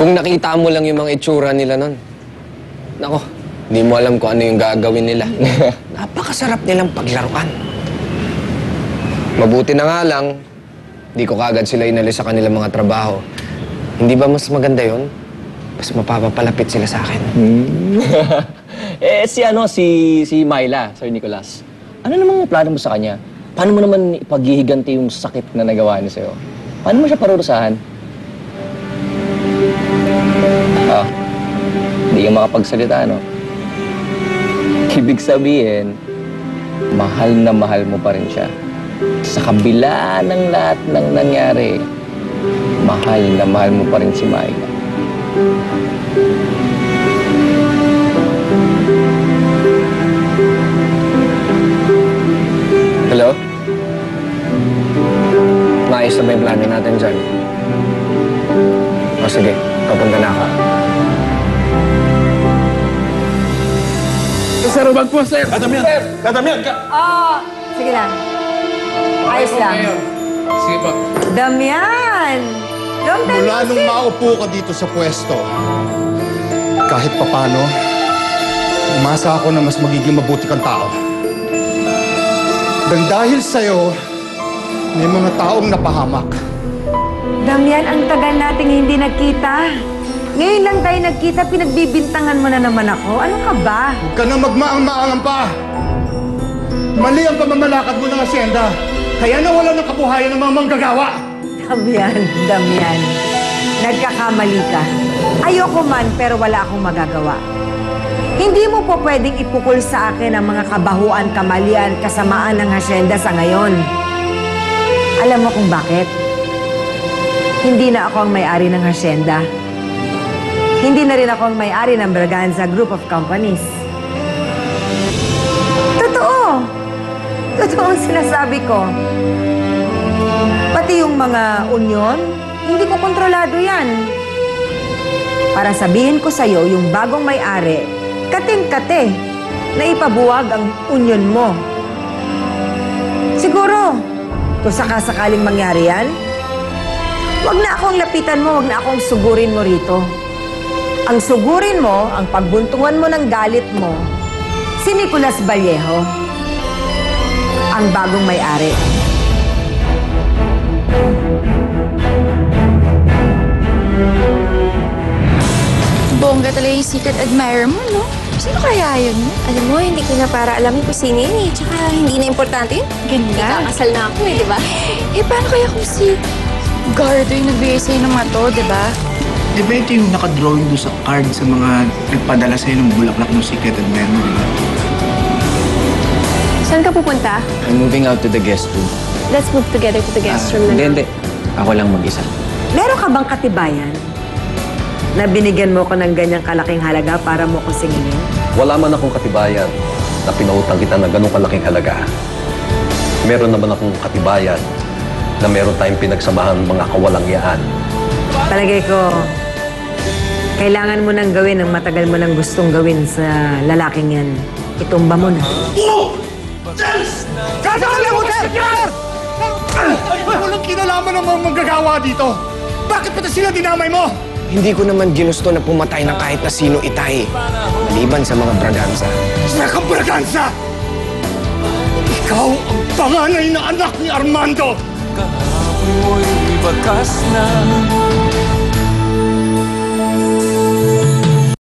Kung nakita mo lang yung mga itsura nila nun, nako, hindi mo alam kung ano yung gagawin nila. Napakasarap nilang paglaruan. Mabuti na nga lang, di ko kagad sila inalis sa kanilang mga trabaho. Hindi ba mas maganda yun? Mas mapapapalapit sila sa akin. Si Myla, Sir Nicolas. Ano namang plano mo sa kanya? Paano mo naman ipaghihiganti yung sakit na nagawa niya sa'yo? Paano mo siya parurusahan? Hindi ka makapagsalita, no? Ibig sabihin, mahal na mahal mo pa rin siya. Sa kabila ng lahat ng nangyari, mahal na mahal mo pa rin si Myla. Hello? Maayos na ba yung plano natin dyan? O sige, papunta na ako. Sir, wag po, sir. Kadamian. Sir, kadamian ka. Sige lang. Ayos lang. Sige po. Damian! Long time Mula no nung see. maupo ka dito sa pwesto, kahit papano, umasa ako na mas magiging mabuti kang tao. Dahil sa'yo, may mga taong napahamak. Damian, ang tagal nating hindi nagkita. Ngayon lang tayo nagkita, pinagbibintangan mo na naman ako. Ano ka ba? Huwag ka na magmaang-maangan pa. Mali ang pamamalakad mo ng asyenda. Kaya nawala ng kabuhayan ng mga manggagawa. Damian. Nagkakamali ka. Ayoko man, pero wala akong magagawa. Hindi mo po pwedeng ipukol sa akin ang mga kabahuan, kamalian, kasamaan ng hasyenda sa ngayon. Alam mo kung bakit? Hindi na ako ang may-ari ng hasyenda. Hindi na rin ako ang may-ari ng Braganza Group of Companies. Totoo! Totoo ang sinasabi ko. Pati yung mga union, hindi ko kontrolado yan. Para sabihin ko sa'yo, yung bagong may-ari, kating-kate na ipabuwag ang union mo. Siguro, kung sakasakaling mangyari yan, wag na akong lapitan mo, wag na akong sugurin mo rito. Ang sugurin mo, ang pagbuntungan mo ng galit mo, si Nicolas Vallejo, ang bagong may-ari. Bongga talaga yung secret admirer mo, no? Sino kaya yun? Alam mo, hindi ko na para alamin kung sino yun eh. Tsaka hindi na importante yun. Ganda. Ikakasal na ako eh, di ba? Eh, paano kaya kung si Gardo yung nagbigay sa'yo ng mga to, di ba? Di ba ito yung nakadrawing doon sa card sa mga nagpadala sa'yo ng bulaklak ng secret admirer mo, di ba? Saan ka pupunta? I'm moving out to the guest room. Let's move together to the guest room na. Hindi. Ako lang mag-isa. Meron ka bang katibayan na binigyan mo ko ng ganyang kalaking halaga para mo ko singilin? Wala man akong katibayan na pinautang kita ng ganong kalaking halaga. Meron naman akong katibayan na meron tayong pinagsamahan mga kawalangyaan. Palagay ko, kailangan mo nang gawin ang matagal mo nang gustong gawin sa lalaking yan. Itumba mo na. Kasakali mo, sir! Walang kinalaman ng mga manggagawa dito. Bakit pati sila dinamay mo? Hindi ko naman ginusto na pumatay ng kahit na sino itay. Maliban sa mga Braganza. Sa kang Braganza! Ikaw ang panganay na anak ni Armando! Kahapon mo'y wakas na